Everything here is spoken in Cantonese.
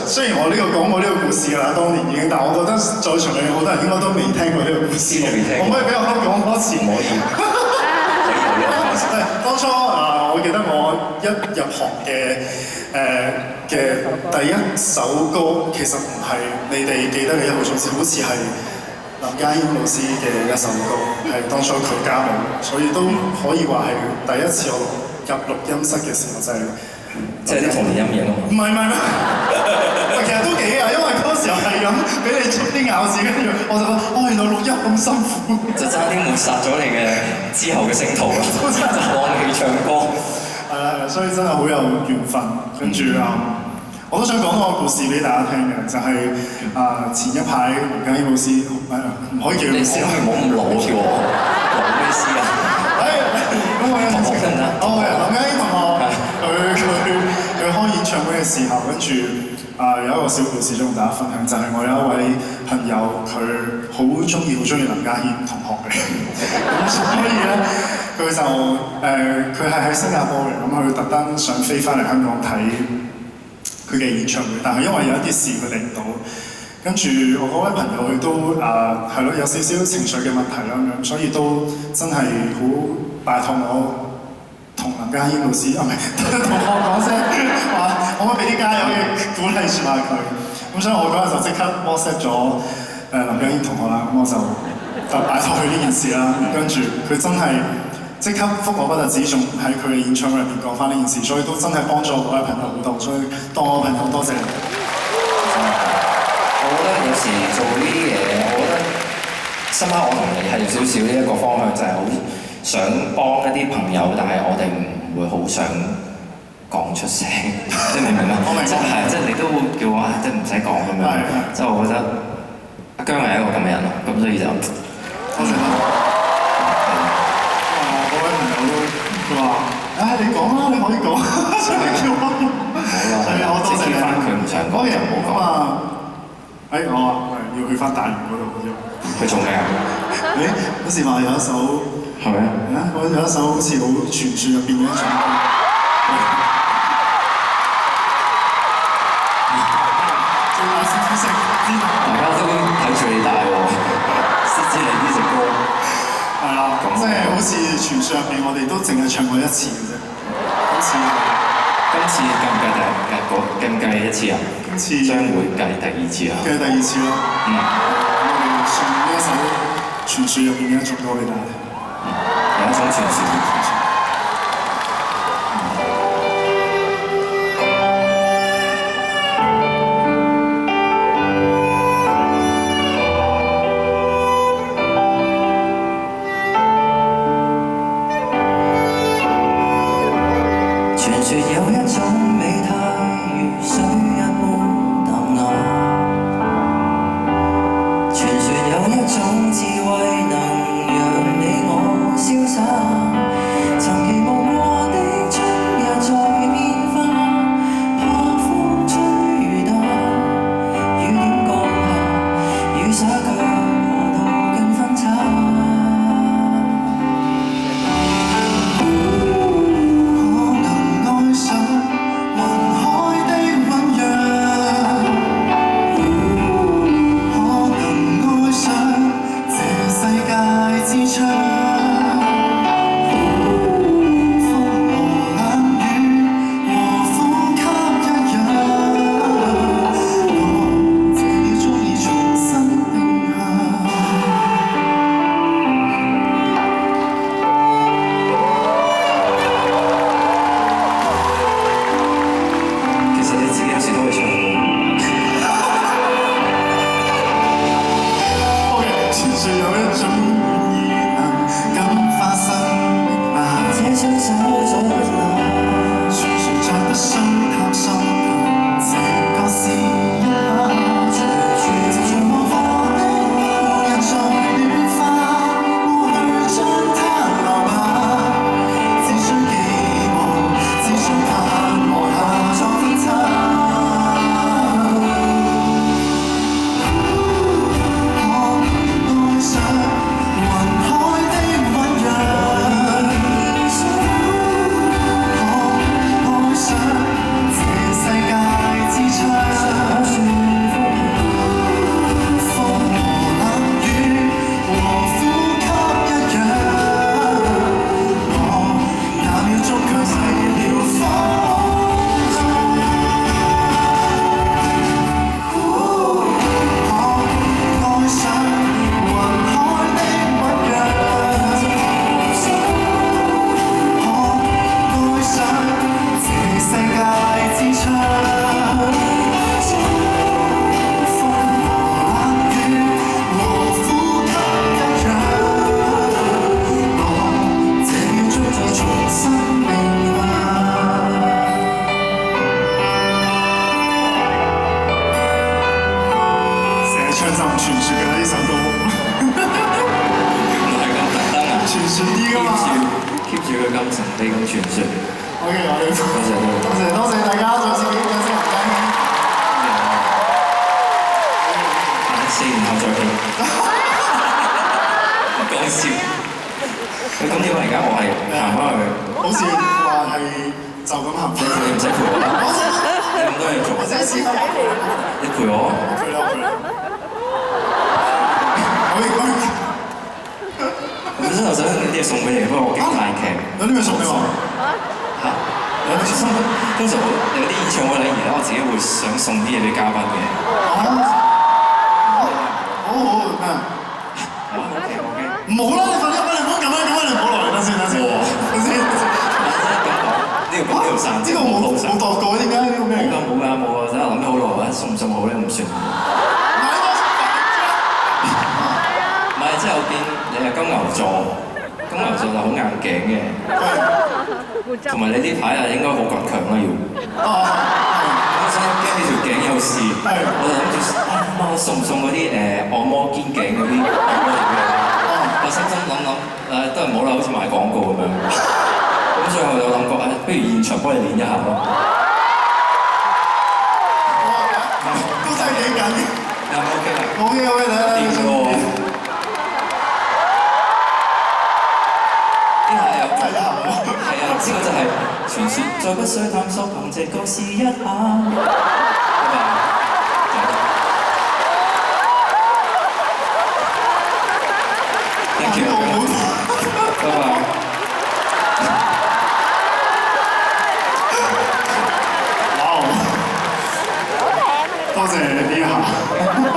雖然我講過呢個故事㗎啦，當年已經，但我覺得在場嘅好多人應該都未聽過呢個故事。可唔可以俾我講多次？唔可以。當初我記得我一入行嘅第一首歌，其實唔係你哋記得嘅1號種子，好似係林家謙老師嘅一首歌，係當初佢加我，所以都可以話係第一次我入錄音室嘅時候就係。即係啲童年陰影啊！唔係，其實都幾啊，因為嗰時候係咁俾你捉啲咬字，跟住我就覺得，原來錄音咁辛苦，就差啲抹殺咗你嘅之後嘅星途啦，就放棄唱歌。係啦，所以真係好有緣分。跟住我都想講個故事俾大家聽嘅，就係前一排林家謙老師，唔可以叫老師，唔好咁老喎，老咩師啊？咁我有同學得唔得？林家謙同學，佢開演唱會嘅時候，跟住有一個小故事想同大家分享，就係我有一位朋友，佢好中意林家謙同學嘅，咁所以咧，佢就佢係喺新加坡嘅，咁佢特登想飛翻嚟香港睇佢嘅演唱會，但係因為有一啲事佢嚟唔到，跟住我嗰位朋友佢都係咯有少少情緒嘅問題啦咁樣，所以都真係好拜託我。同林家謙老師同我講聲話，可唔可以俾啲加油嘅鼓勵説話佢？咁所以我嗰日就即刻 WhatsApp 咗林家謙同學啦，咁我就擺託佢呢件事啦。跟住佢真係即刻覆我不特止，仲喺佢嘅演唱會入邊講翻呢件事，所以都真係幫咗我嗰位朋友好多，所以當我朋友多謝你。我覺得有時做呢啲嘢，我覺得深刻我同你係有少少呢一個方向，就係好想幫一啲朋友，但係我哋唔會好想講講出聲，你明唔明啊？我明即係即係你都會叫我即係唔使講咁樣，即係我覺得阿姜係一個咁嘅人咯，咁所以就多謝啦。嗰位朋友都佢話：你講啦，你可以講，所以叫我。係啊，我多謝你。翻佢唔想講就唔好講。我話要去翻大園嗰度啫。去做咩啊？嗰時話有一首係咪啊？有一首好似好傳説入邊嘅一首歌。做下先知識，大家都睇住你大喎，先知你呢隻歌。係啦，即係好似傳説入邊，我哋都淨係唱過一次嘅啫。今次計唔計計唔計一次啊？今次將會計第二次啊！計第二次咯。我哋送呢一首傳説入邊嘅一首歌俾大家聽。有一種傳説。公牛座就好硬頸嘅，同埋你呢排啊應該好倔強啦要。我真係驚你條頸有事，我就諗住我送唔送嗰啲按摩肩頸嗰啲按摩嚟嘅？我心諗都係唔好啦，好似賣廣告咁樣。咁最後有諗過不如現場幫你練一下咯。都真係幾緊。係咪 OK 啊？好嘅，睇下掂喎。呢下有睇下喎。係啊，呢個就係傳説，再不需探索，憑直覺試一下。拜拜。Thank you。拜拜。哇！多謝呢下。